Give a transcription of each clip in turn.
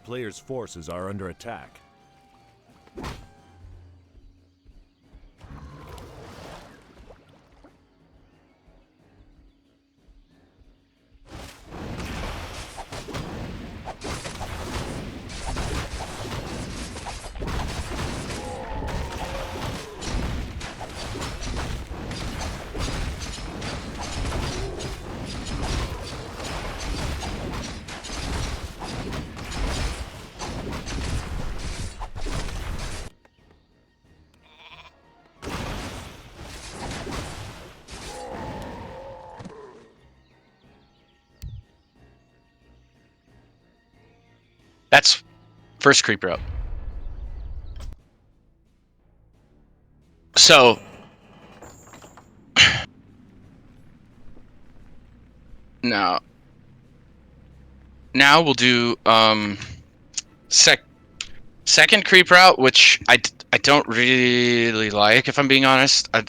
player's forces are under attack. That's first creeper up. So now we'll do second creep route, which I don't really like, if I'm being honest. I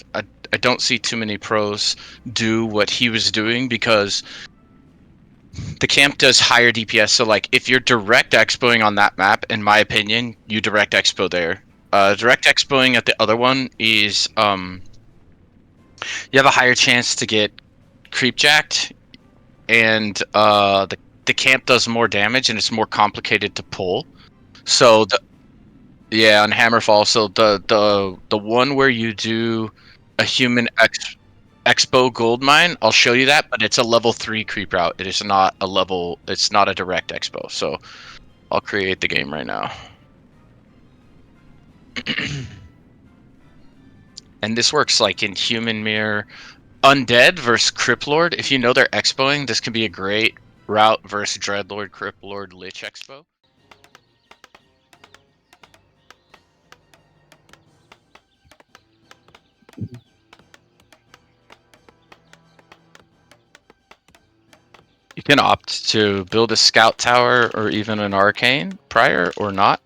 don't see too many pros do what he was doing, because the camp does higher DPS. So like, if you're direct expoing on that map, in my opinion, you direct expo there. Direct expoing at the other one is you have a higher chance to get creep jacked, and the camp does more damage, and it's more complicated to pull. So on Hammerfall. So the one where you do a human expo gold mine, I'll show you that, but it's a level 3 creep route. It is not a level. It's not a direct expo. So I'll create the game right now. And this works like in human mirror. Undead versus Cryptlord. If you know they're expoing, this can be a great route versus Dreadlord, Cryptlord, Lich expo. You can opt to build a scout tower or even an arcane prior or not.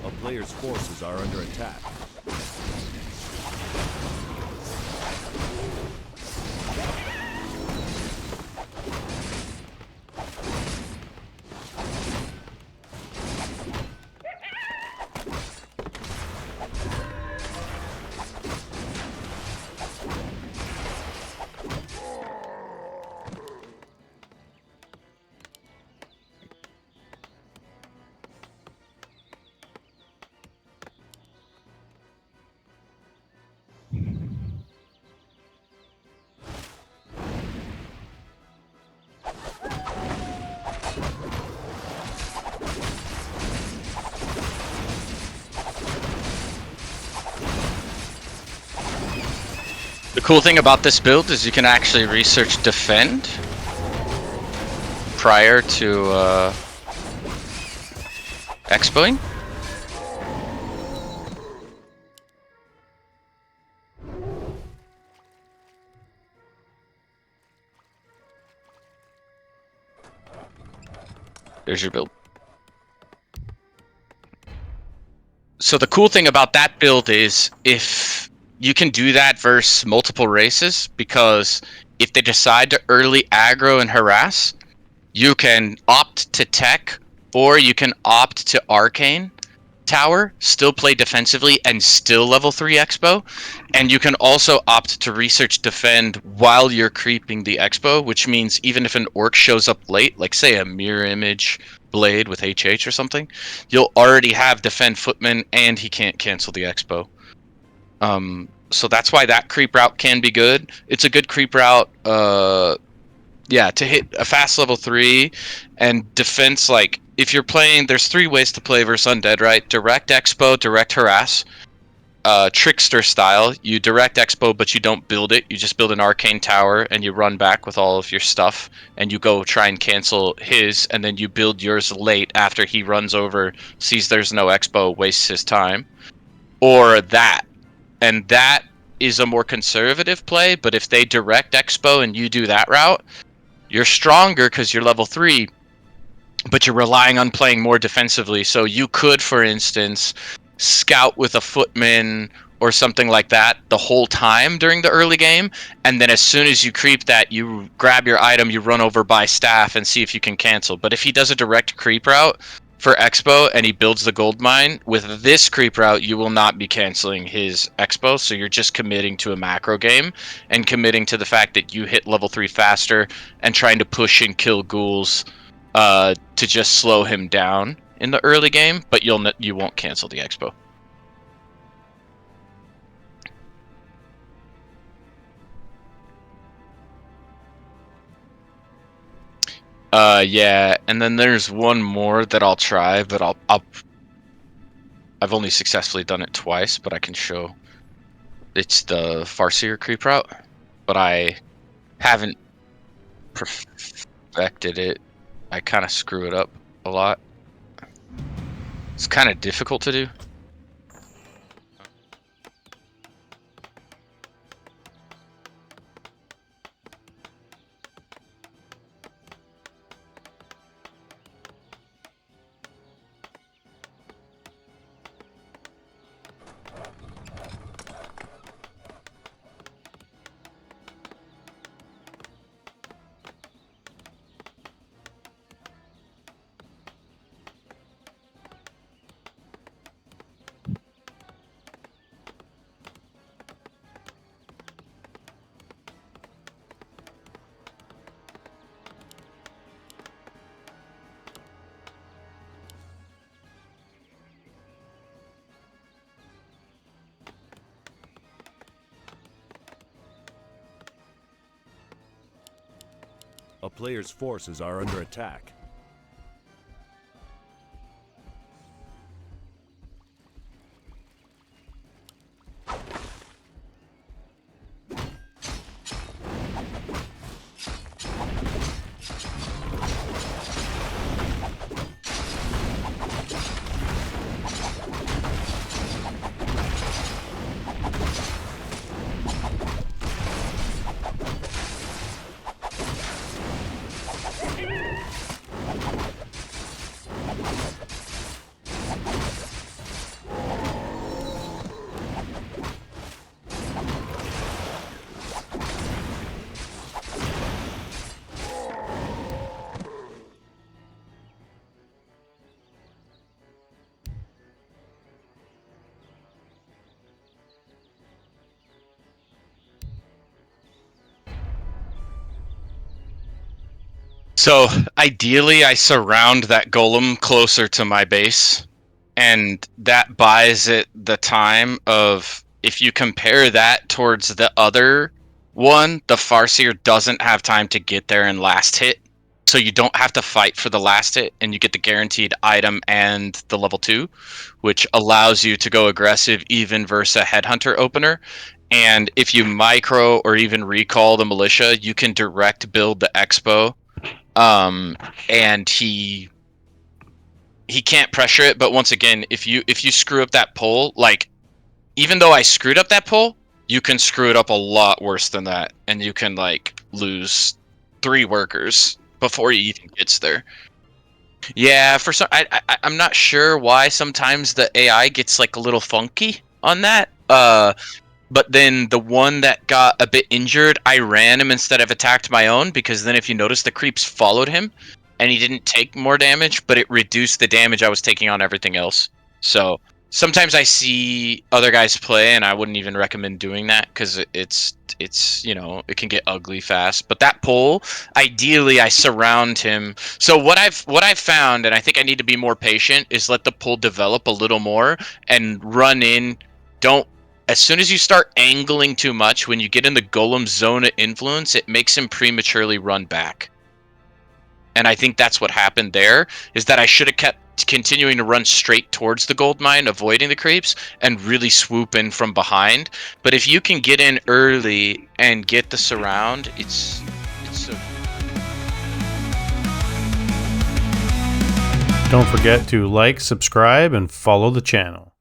A player's forces are under attack. The cool thing about this build is you can actually research defend prior to expoing. There's your build. So the cool thing about that build is if you can do that versus multiple races, because if they decide to early aggro and harass, you can opt to tech, or you can opt to arcane tower, still play defensively, and still level 3 expo. And you can also opt to research defend while you're creeping the expo, which means even if an orc shows up late, like say a mirror image blade with HH or something, you'll already have defend footman and he can't cancel the expo. So that's why that creep route can be good. It's a good creep route, to hit a fast level 3 and defense. Like, if you're playing, there's 3 ways to play versus undead, right? Direct expo, direct harass, trickster style. You direct expo, but you don't build it. You just build an arcane tower and you run back with all of your stuff and you go try and cancel his, and then you build yours late after he runs over, sees there's no expo, wastes his time. Or that. And that is a more conservative play, but if they direct expo and you do that route, you're stronger because you're level 3, but you're relying on playing more defensively. So you could, for instance, scout with a footman or something like that the whole time during the early game, and then as soon as you creep that, you grab your item, you run over by staff and see if you can cancel. But if he does a direct creep route for expo and he builds the gold mine, with this creep route you will not be canceling his expo, so you're just committing to a macro game and committing to the fact that you hit level 3 faster and trying to push and kill ghouls to just slow him down in the early game, but you won't cancel the expo. Yeah, and then there's one more that I'll try, but I've only successfully done it twice, but I can show. It's the Farseer creep route, but I haven't perfected it. I kind of screw it up a lot. It's kind of difficult to do. A player's forces are under attack. So ideally, I surround that golem closer to my base, and that buys it the time of, if you compare that towards the other one, the Farseer doesn't have time to get there and last hit. So you don't have to fight for the last hit, and you get the guaranteed item and the level 2, which allows you to go aggressive even versus a headhunter opener. And if you micro or even recall the militia, you can direct build the expo, and he can't pressure it. But once again, if you screw up that pull, like, even though I screwed up that pull, you can screw it up a lot worse than that, and you can like lose 3 workers before he even gets there. Yeah, for some, I'm not sure why sometimes the AI gets like a little funky on that. but then the one that got a bit injured, I ran him instead of attacked my own, because then if you notice, the creeps followed him, and he didn't take more damage, but it reduced the damage I was taking on everything else. So sometimes I see other guys play, and I wouldn't even recommend doing that, because it's you know, it can get ugly fast. But that pull, ideally, I surround him. So what I've found, and I think I need to be more patient, is let the pull develop a little more and run in. Don't As soon as you start angling too much, when you get in the golem zone of influence, it makes him prematurely run back. And I think that's what happened there, is that I should have kept continuing to run straight towards the gold mine, avoiding the creeps, and really swoop in from behind. But if you can get in early and get the surround, it's so. Don't forget to like, subscribe, and follow the channel.